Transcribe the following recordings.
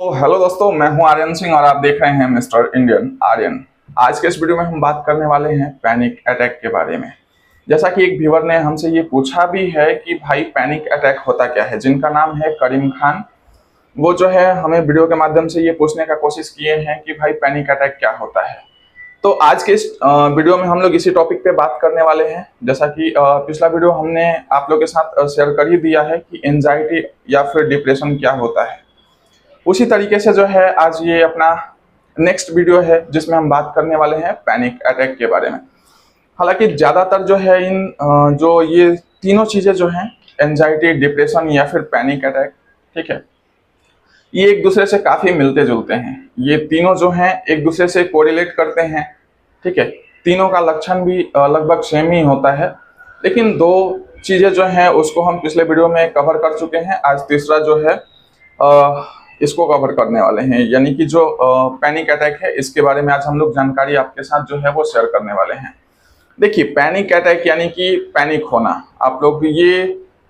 तो हेलो दोस्तों, मैं हूं आर्यन सिंह और आप देख रहे हैं मिस्टर इंडियन आर्यन। आज के इस वीडियो में हम बात करने वाले हैं पैनिक अटैक के बारे में। जैसा कि एक व्यूअर ने हमसे ये पूछा भी है कि भाई पैनिक अटैक होता क्या है, जिनका नाम है करीम खान। वो जो है हमें वीडियो के माध्यम से ये पूछने का कोशिश किए हैं कि भाई पैनिक अटैक क्या होता है। तो आज के इस वीडियो में हम लोग इसी टॉपिक पे बात करने वाले हैं। जैसा कि पिछला वीडियो हमने आप लोग के साथ शेयर कर ही दिया है कि एंजाइटी या फिर डिप्रेशन क्या होता है। उसी तरीके से जो है आज ये अपना नेक्स्ट वीडियो है जिसमें हम बात करने वाले हैं पैनिक अटैक के बारे में। हालांकि ज़्यादातर जो है जो ये तीनों चीज़ें जो हैं, एंजाइटी, डिप्रेशन या फिर पैनिक अटैक, ठीक है, ये एक दूसरे से काफ़ी मिलते जुलते हैं। ये तीनों जो हैं एक दूसरे से कोरिलेट करते हैं, ठीक है। तीनों का लक्षण भी लगभग सेम ही होता है, लेकिन दो चीज़ें जो हैं उसको हम पिछले वीडियो में कवर कर चुके हैं। आज तीसरा जो है इसको कवर करने वाले हैं, यानी कि जो पैनिक अटैक है इसके बारे में आज हम लोग जानकारी आपके साथ जो है वो शेयर करने वाले हैं। देखिए, पैनिक अटैक यानी कि पैनिक होना, आप लोग ये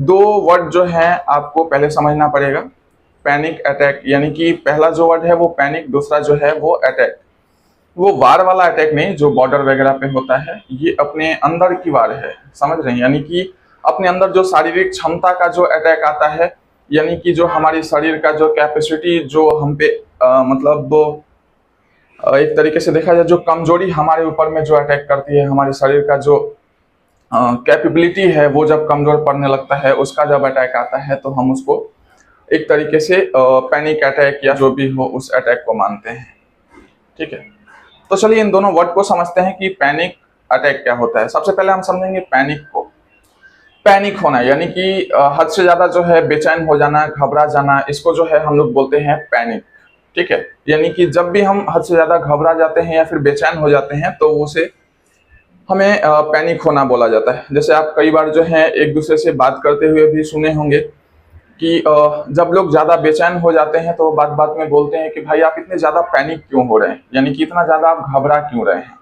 दो वर्ड जो है आपको पहले समझना पड़ेगा। पैनिक अटैक यानी कि पहला जो वर्ड है वो पैनिक, दूसरा जो है वो अटैक। वो वार वाला अटैक नहीं जो बॉर्डर वगैरह पे होता है, ये अपने अंदर की वार है, समझ रहे हैं। यानी कि अपने अंदर जो शारीरिक क्षमता का जो अटैक आता है, यानी कि जो हमारी शरीर का जो कैपेसिटी जो हम पे मतलब एक तरीके से देखा जाए जो कमजोरी हमारे ऊपर में जो अटैक करती है, हमारे शरीर का जो कैपेबिलिटी है वो जब कमजोर पड़ने लगता है, उसका जब अटैक आता है तो हम उसको एक तरीके से पैनिक अटैक या जो भी हो उस अटैक को मानते हैं, ठीक है। तो चलिए इन दोनों वर्ड को समझते हैं कि पैनिक अटैक क्या होता है। सबसे पहले हम समझेंगे पैनिक को। पैनिक होना यानी कि हद से ज्यादा जो है बेचैन हो जाना, घबरा जाना, इसको जो है हम लोग बोलते हैं पैनिक, ठीक है। यानी कि जब भी हम हद से ज्यादा घबरा जाते हैं या फिर बेचैन हो जाते हैं तो उसे हमें पैनिक होना बोला जाता है। जैसे आप कई बार जो है एक दूसरे से बात करते हुए भी सुने होंगे कि जब लोग ज्यादा बेचैन हो जाते हैं तो बात बात में बोलते हैं कि भाई आप इतने ज्यादा पैनिक क्यों हो रहे हैं, यानी कि इतना ज्यादा आप घबरा क्यों रहे हैं,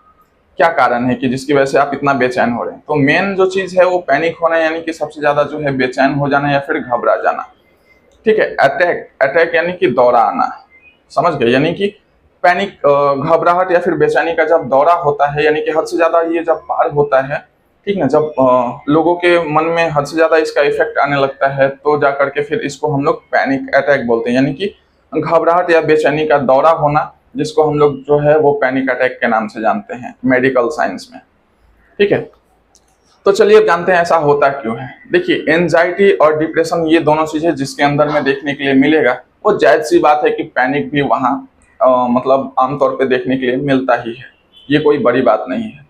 क्या कारण है कि जिसकी वजह से आप इतना बेचैन हो रहे हैं। तो मेन जो चीज है वो पैनिक होना, यानी कि सबसे ज्यादा जो है बेचैन हो जाना या फिर घबरा जाना, ठीक है। अटैक, अटैक यानी कि दौरा आना, समझ गए। यानी कि पैनिक घबराहट या फिर बेचैनी का जब दौरा होता है, यानी कि हद से ज्यादा ये जब पार होता है, ठीक ना, जब लोगों के मन में हद से ज्यादा इसका इफेक्ट आने लगता है तो जाकर के फिर इसको हम लोग पैनिक अटैक बोलते हैं। यानी कि घबराहट या बेचैनी का दौरा होना, जिसको हम लोग जो है वो पैनिक अटैक के नाम से जानते हैं मेडिकल साइंस में, ठीक है। तो चलिए अब जानते हैं ऐसा होता क्यों है। देखिए, एंजाइटी और डिप्रेशन ये दोनों चीजें जिसके अंदर में देखने के लिए मिलेगा, वो जायज सी बात है कि पैनिक भी वहाँ मतलब आमतौर पे देखने के लिए मिलता ही है, ये कोई बड़ी बात नहीं है।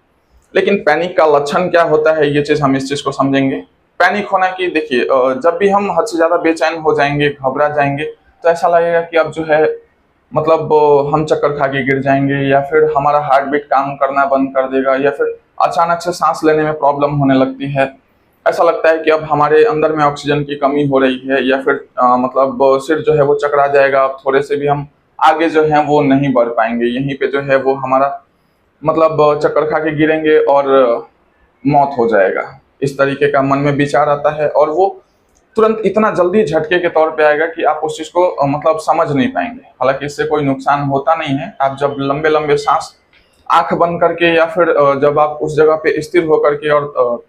लेकिन पैनिक का लक्षण क्या होता है, ये चीज हम इस चीज को समझेंगे। पैनिक होना कि देखिए, जब भी हम हद से ज्यादा बेचैन हो जाएंगे, घबरा जाएंगे, तो ऐसा लगेगा कि अब जो है मतलब हम चक्कर खा के गिर जाएंगे, या फिर हमारा हार्ट बीट काम करना बंद कर देगा, या फिर अचानक से सांस लेने में प्रॉब्लम होने लगती है। ऐसा लगता है कि अब हमारे अंदर में ऑक्सीजन की कमी हो रही है, या फिर मतलब सिर जो है वो चकरा जाएगा, अब थोड़े से भी हम आगे जो है वो नहीं बढ़ पाएंगे, यहीं पे जो है वो हमारा मतलब चक्कर खा के गिरेंगे और मौत हो जाएगा। इस तरीके का मन में विचार आता है और वो तुरंत इतना जल्दी झटके के तौर पे आएगा कि आप उस चीज को मतलब समझ नहीं पाएंगे। हालांकि इससे कोई नुकसान होता नहीं है। आप जब लंबे लंबे सांस आंख बंद करके या फिर जब आप उस जगह पे स्थिर होकर के और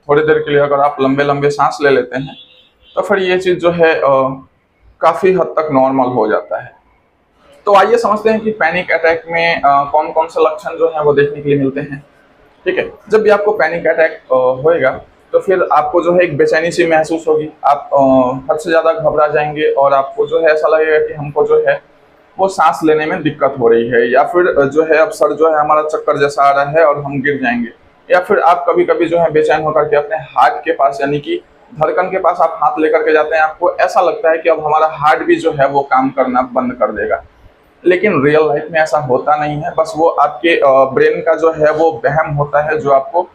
थोड़ी देर के लिए अगर आप लंबे लंबे सांस ले लेते हैं तो फिर ये चीज जो है काफी हद तक नॉर्मल हो जाता है। तो आइए समझते हैं कि पैनिक अटैक में कौन कौन से लक्षण जो है वो देखने के लिए मिलते हैं, ठीक है। जब भी आपको पैनिक अटैक होएगा तो फिर आपको जो है एक बेचैनी सी महसूस होगी, आप हद से ज्यादा घबरा जाएंगे और आपको जो है ऐसा लगेगा कि हमको जो है वो सांस लेने में दिक्कत हो रही है, या फिर जो है अब सर जो है हमारा चक्कर जैसा आ रहा है और हम गिर जाएंगे। या फिर आप कभी कभी जो है बेचैन होकर के अपने हार्ट के पास यानी कि धड़कन के पास आप हाथ लेकर के जाते हैं, आपको ऐसा लगता है कि अब हमारा हार्ट भी जो है वो काम करना बंद कर देगा। लेकिन रियल लाइफ में ऐसा होता नहीं है, बस वो आपके ब्रेन का जो है वो वहम होता है, जो आपको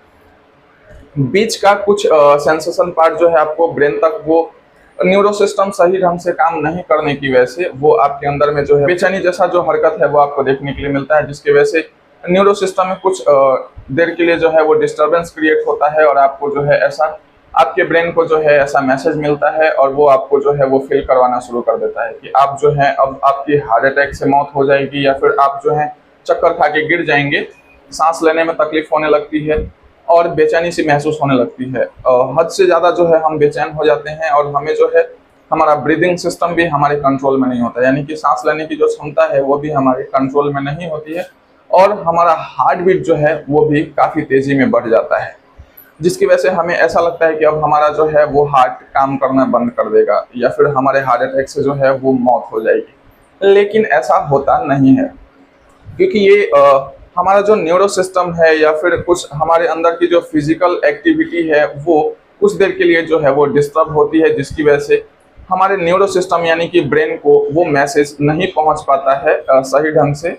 बीच का कुछ सेंसेशन पार्ट जो है आपको ब्रेन तक वो न्यूरो सिस्टम सही ढंग से काम नहीं करने की वजह से वो आपके अंदर में जो है बेचैनी जैसा जो हरकत है वो आपको देखने के लिए मिलता है, जिसकी वजह से न्यूरो सिस्टम में कुछ देर के लिए जो है वो डिस्टरबेंस क्रिएट होता है और आपको जो है ऐसा आपके ब्रेन को जो है ऐसा मैसेज मिलता है और वो आपको जो है वो फील करवाना शुरू कर देता है कि आप जो है अब आपकी हार्ट अटैक से मौत हो जाएगी या फिर आप जो है चक्कर खा के गिर जाएंगे, सांस लेने में तकलीफ होने लगती है और बेचैनी सी महसूस होने लगती है। हद से ज़्यादा जो है हम बेचैन हो जाते हैं और हमें जो है हमारा ब्रीदिंग सिस्टम भी हमारे कंट्रोल में नहीं होता, यानी कि सांस लेने की जो क्षमता है वो भी हमारे कंट्रोल में नहीं होती है और हमारा हार्ट बीट जो है वो भी काफ़ी तेज़ी में बढ़ जाता है, जिसकी वजह से हमें ऐसा लगता है कि अब हमारा जो है वो हार्ट काम करना बंद कर देगा या फिर हमारे हार्ट अटैक से जो है वो मौत हो जाएगी। लेकिन ऐसा होता नहीं है, क्योंकि ये हमारा जो न्यूरो सिस्टम है या फिर कुछ हमारे अंदर की जो फिजिकल एक्टिविटी है वो कुछ देर के लिए जो है वो डिस्टर्ब होती है, जिसकी वजह से हमारे न्यूरो सिस्टम यानी कि ब्रेन को वो मैसेज नहीं पहुंच पाता है सही ढंग से,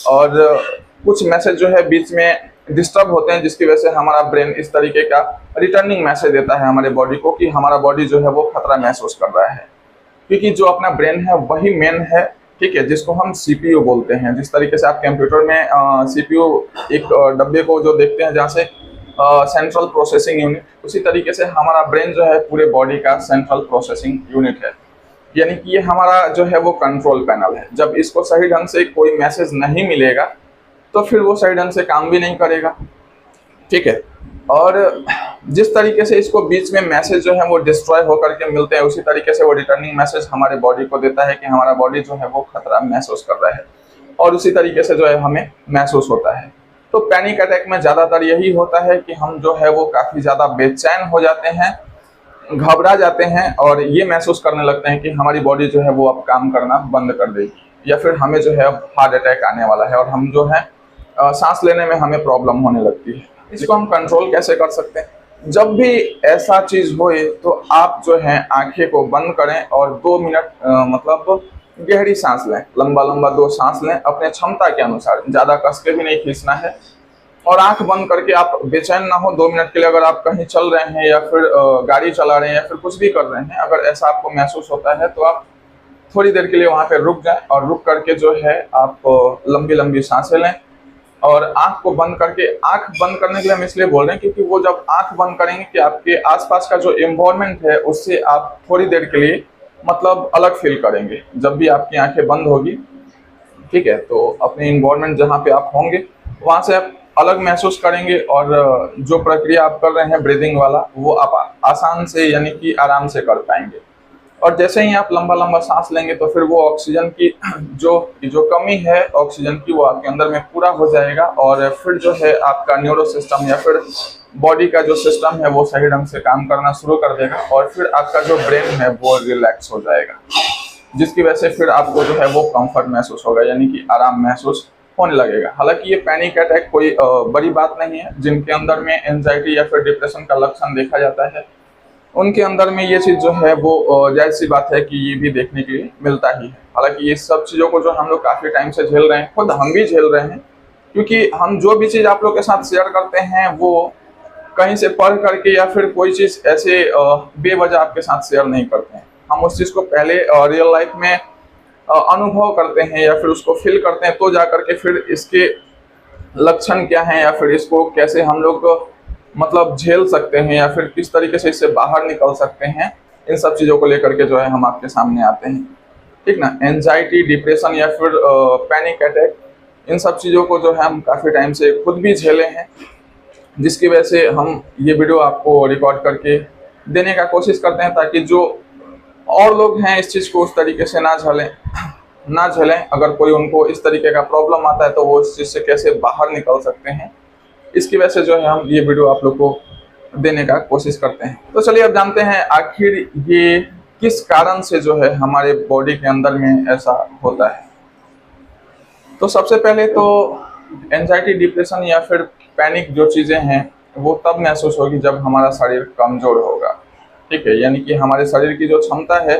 और कुछ मैसेज जो है बीच में डिस्टर्ब होते हैं, जिसकी वजह से हमारा ब्रेन इस तरीके का रिटर्निंग मैसेज देता है हमारे बॉडी को कि हमारा बॉडी जो है वो खतरा महसूस कर रहा है। क्योंकि जो अपना ब्रेन है वही मेन है, ठीक है, जिसको हम सीपीयू बोलते हैं। जिस तरीके से आप कंप्यूटर में सीपीयू एक डब्बे को जो देखते हैं जहाँ से सेंट्रल प्रोसेसिंग यूनिट, उसी तरीके से हमारा ब्रेन जो है पूरे बॉडी का सेंट्रल प्रोसेसिंग यूनिट है, यानी कि ये हमारा जो है वो कंट्रोल पैनल है। जब इसको सही ढंग से कोई मैसेज नहीं मिलेगा तो फिर वो सही ढंग से काम भी नहीं करेगा, ठीक है। और जिस तरीके से इसको बीच में मैसेज जो है वो डिस्ट्रॉय होकर के मिलते हैं, उसी तरीके से वो रिटर्निंग मैसेज हमारे बॉडी को देता है कि हमारा बॉडी जो है वो खतरा महसूस कर रहा है, और उसी तरीके से जो है हमें महसूस होता है। तो पैनिक अटैक में ज़्यादातर यही होता है कि हम जो है वो काफ़ी ज़्यादा बेचैन हो जाते हैं, घबरा जाते हैं और ये महसूस करने लगते हैं कि हमारी बॉडी जो है वो अब काम करना बंद कर देगी या फिर हमें जो है अब हार्ट अटैक आने वाला है और हम जो है सांस लेने में हमें प्रॉब्लम होने लगती है। इसको हम कंट्रोल कैसे कर सकते हैं? जब भी ऐसा चीज़ होए तो आप जो है आंखें को बंद करें और 2 मिनट मतलब गहरी सांस लें, लंबा लंबा 2 सांस लें अपने क्षमता के अनुसार, ज़्यादा कस के भी नहीं खींचना है। और आंख बंद करके आप बेचैन ना हो 2 मिनट के लिए, अगर आप कहीं चल रहे हैं या फिर गाड़ी चला रहे हैं या फिर कुछ भी कर रहे हैं, अगर ऐसा आपको महसूस होता है तो आप थोड़ी देर के लिए वहाँ पे रुक जाएं और रुक करके जो है आप लंबी लंबी सांसें लें और आंख को बंद करके, आंख बंद करने के लिए हम इसलिए बोल रहे हैं क्योंकि वो जब आंख बंद करेंगे कि आपके आसपास का जो एनवायरनमेंट है उससे आप थोड़ी देर के लिए मतलब अलग फील करेंगे। जब भी आपकी आंखें बंद होगी, ठीक है, तो अपने एनवायरनमेंट जहाँ पे आप होंगे वहाँ से आप अलग महसूस करेंगे और जो प्रक्रिया आप कर रहे हैं ब्रीदिंग वाला वो आप आसान से यानी कि आराम से कर पाएंगे। और जैसे ही आप लंबा लंबा सांस लेंगे तो फिर वो ऑक्सीजन की जो कमी है ऑक्सीजन की, वो आपके अंदर में पूरा हो जाएगा और फिर जो है आपका न्यूरो सिस्टम या फिर बॉडी का जो सिस्टम है वो सही ढंग से काम करना शुरू कर देगा और फिर आपका जो ब्रेन है वो रिलैक्स हो जाएगा, जिसकी वजह से फिर आपको जो है वो कंफर्ट महसूस होगा, यानी कि आराम महसूस होने लगेगा। हालांकि ये पैनिक अटैक कोई बड़ी बात नहीं है। जिनके अंदर में एंजाइटी या फिर डिप्रेशन का लक्षण देखा जाता है उनके अंदर में ये चीज़ जो है वो जायज़ सी बात है कि ये भी देखने के लिए मिलता ही है। हालांकि ये सब चीज़ों को जो हम लोग काफ़ी टाइम से झेल रहे हैं, खुद हम भी झेल रहे हैं, क्योंकि हम जो भी चीज़ आप लोग के साथ शेयर करते हैं वो कहीं से पढ़ करके या फिर कोई चीज़ ऐसे बेवजह आपके साथ शेयर नहीं करते हैं। हम उस चीज़ को पहले रियल लाइफ में अनुभव करते हैं या फिर उसको फील करते हैं, तो जा करके फिर इसके लक्षण क्या हैं या फिर इसको कैसे हम लोग मतलब झेल सकते हैं या फिर किस तरीके से इससे बाहर निकल सकते हैं, इन सब चीज़ों को लेकर के जो है हम आपके सामने आते हैं, ठीक ना। एंजाइटी, डिप्रेशन या फिर पैनिक अटैक, इन सब चीज़ों को जो है हम काफ़ी टाइम से खुद भी झेले हैं, जिसकी वजह से हम ये वीडियो आपको रिकॉर्ड करके देने का कोशिश करते हैं ताकि जो और लोग हैं इस चीज़ को उस तरीके से ना झेलें। अगर कोई उनको इस तरीके का प्रॉब्लम आता है तो वो इस चीज़ से कैसे बाहर निकल सकते हैं, इसकी वजह से जो है हम ये वीडियो आप लोग को देने का कोशिश करते हैं। तो चलिए अब जानते हैं आखिर ये किस कारण से जो है हमारे बॉडी के अंदर में ऐसा होता है। तो सबसे पहले तो एंजाइटी, डिप्रेशन या फिर पैनिक जो चीज़ें हैं वो तब महसूस होगी जब हमारा शरीर कमज़ोर होगा, ठीक है, यानी कि हमारे शरीर की जो क्षमता है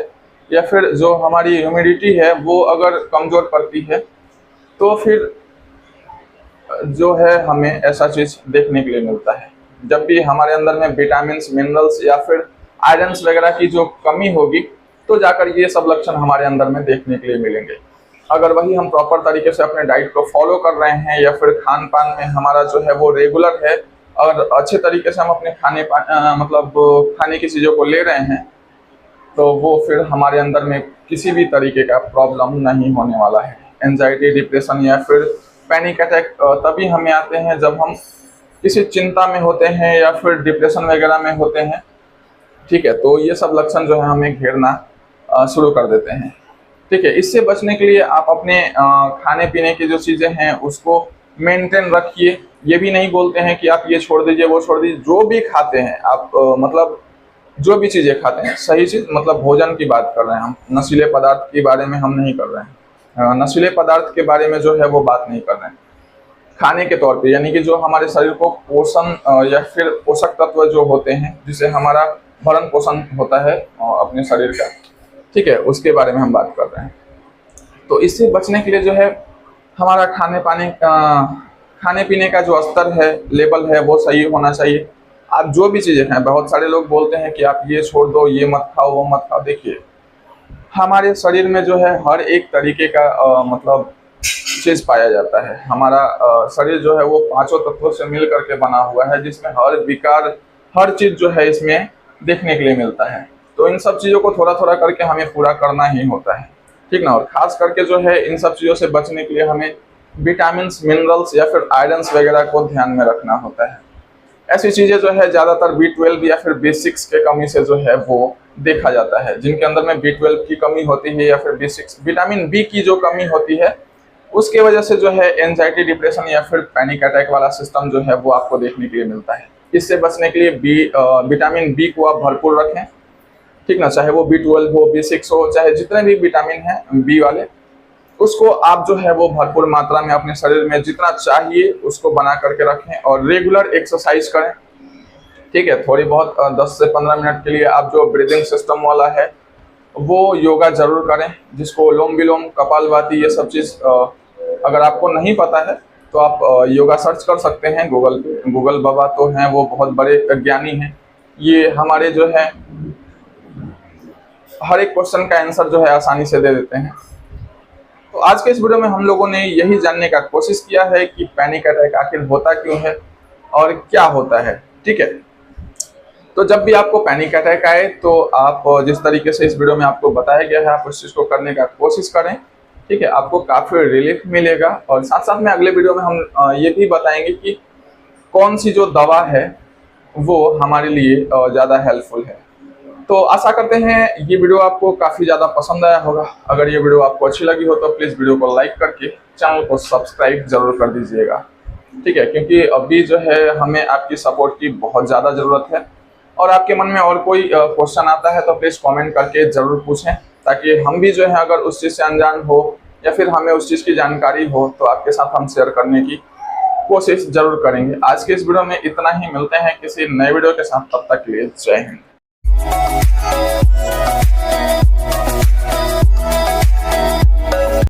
या फिर जो हमारी ह्यूमिडिटी है वो अगर कमज़ोर पड़ती है तो फिर जो है हमें ऐसा चीज़ देखने के लिए मिलता है। जब भी हमारे अंदर में विटामिन, मिनरल्स या फिर आयरन्स वगैरह की जो कमी होगी तो जाकर ये सब लक्षण हमारे अंदर में देखने के लिए मिलेंगे। अगर वही हम प्रॉपर तरीके से अपने डाइट को फॉलो कर रहे हैं या फिर खान पान में हमारा जो है वो रेगुलर है और अच्छे तरीके से हम अपने मतलब खाने की चीज़ों को ले रहे हैं, तो वो फिर हमारे अंदर में किसी भी तरीके का प्रॉब्लम नहीं होने वाला है। एंजाइटी, डिप्रेशन या फिर पैनिक अटैक तभी हमें आते हैं जब हम किसी चिंता में होते हैं या फिर डिप्रेशन वगैरह में होते हैं। ठीक है, तो ये सब लक्षण जो है हमें घेरना शुरू कर देते हैं। ठीक है, इससे बचने के लिए आप अपने खाने पीने की जो चीज़ें हैं उसको मेंटेन रखिए। ये भी नहीं बोलते हैं कि आप ये छोड़ दीजिए, वो छोड़ दीजिए। जो भी खाते हैं आप मतलब जो भी चीज़ें खाते हैं, सही चीज़ मतलब भोजन की बात कर रहे हैं हम, नशीले पदार्थ के बारे में हम नहीं कर रहे हैं। नशीले पदार्थ के बारे में जो है वो बात नहीं कर रहे हैं। खाने के तौर पे, यानी कि जो हमारे शरीर को पोषण या फिर पोषक तत्व जो होते हैं जिससे हमारा भरण पोषण होता है अपने शरीर का, ठीक है, उसके बारे में हम बात कर रहे हैं। तो इससे बचने के लिए जो है हमारा खाने पीने का जो स्तर है, लेवल है, वो सही होना चाहिए। आप जो भी चीज़ें खाएं, बहुत सारे लोग बोलते हैं कि आप ये छोड़ दो, ये मत खाओ, वो मत खाओ। देखिए, हमारे शरीर में जो है हर एक तरीके का मतलब चीज़ पाया जाता है। हमारा शरीर जो है वो 5 तत्वों से मिल करके बना हुआ है, जिसमें हर चीज़ जो है इसमें देखने के लिए मिलता है। तो इन सब चीज़ों को थोड़ा थोड़ा करके हमें पूरा करना ही होता है, ठीक ना। और खास करके जो है इन सब चीज़ों से बचने के लिए हमें विटामिन, मिनरल्स या फिर आयरन्स वगैरह को ध्यान में रखना होता है। ऐसी चीज़ें जो है ज़्यादातर B12 या फिर B6 के कमी से जो है वो देखा जाता है। जिनके अंदर में B12 की कमी होती है या फिर B6, विटामिन B की जो कमी होती है, उसके वजह से जो है एंजाइटी, डिप्रेशन या फिर पैनिक अटैक वाला सिस्टम जो है वो आपको देखने के लिए मिलता है। इससे बचने के लिए विटामिन B को आप भरपूर रखें, ठीक ना। चाहे वो B12 हो, B6 हो, चाहे जितने भी विटामिन हैं B वाले, उसको आप जो है वो भरपूर मात्रा में अपने शरीर में जितना चाहिए उसको बना करके रखें। और रेगुलर एक्सरसाइज करें, ठीक है। थोड़ी बहुत 10 से 15 मिनट के लिए आप जो ब्रीदिंग सिस्टम वाला है वो योगा जरूर करें, जिसको लोम विलोम, कपालभाति, ये सब चीज़ अगर आपको नहीं पता है तो आप योगा सर्च कर सकते हैं गूगल बाबा तो हैं, वो बहुत बड़े ज्ञानी हैं। ये हमारे जो है हर एक क्वेश्चन का आंसर जो है आसानी से दे देते हैं। तो आज के इस वीडियो में हम लोगों ने यही जानने का कोशिश किया है कि पैनिक अटैक आखिर होता क्यों है और क्या होता है, ठीक है। तो जब भी आपको पैनिक अटैक आए तो आप जिस तरीके से इस वीडियो में आपको बताया गया है, आप उस चीज़ को करने का कोशिश करें, ठीक है। आपको काफ़ी रिलीफ मिलेगा। और साथ साथ में अगले वीडियो में हम ये भी बताएंगे कि कौन सी जो दवा है वो हमारे लिए ज़्यादा हेल्पफुल है। तो आशा करते हैं ये वीडियो आपको काफ़ी ज़्यादा पसंद आया होगा। अगर ये वीडियो आपको अच्छी लगी हो तो प्लीज़ वीडियो को लाइक करके चैनल को सब्सक्राइब जरूर कर दीजिएगा, ठीक है। क्योंकि अभी जो है हमें आपकी सपोर्ट की बहुत ज़्यादा ज़रूरत है। और आपके मन में और कोई क्वेश्चन आता है तो प्लीज़ कमेंट करके ज़रूर पूछें, ताकि हम भी जो है अगर उस चीज़ से अनजान हो या फिर हमें उस चीज़ की जानकारी हो तो आपके साथ हम शेयर करने की कोशिश जरूर करेंगे। आज के इस वीडियो में इतना ही, मिलते हैं किसी नए वीडियो के साथ, तब तक के लिए जय हिंद।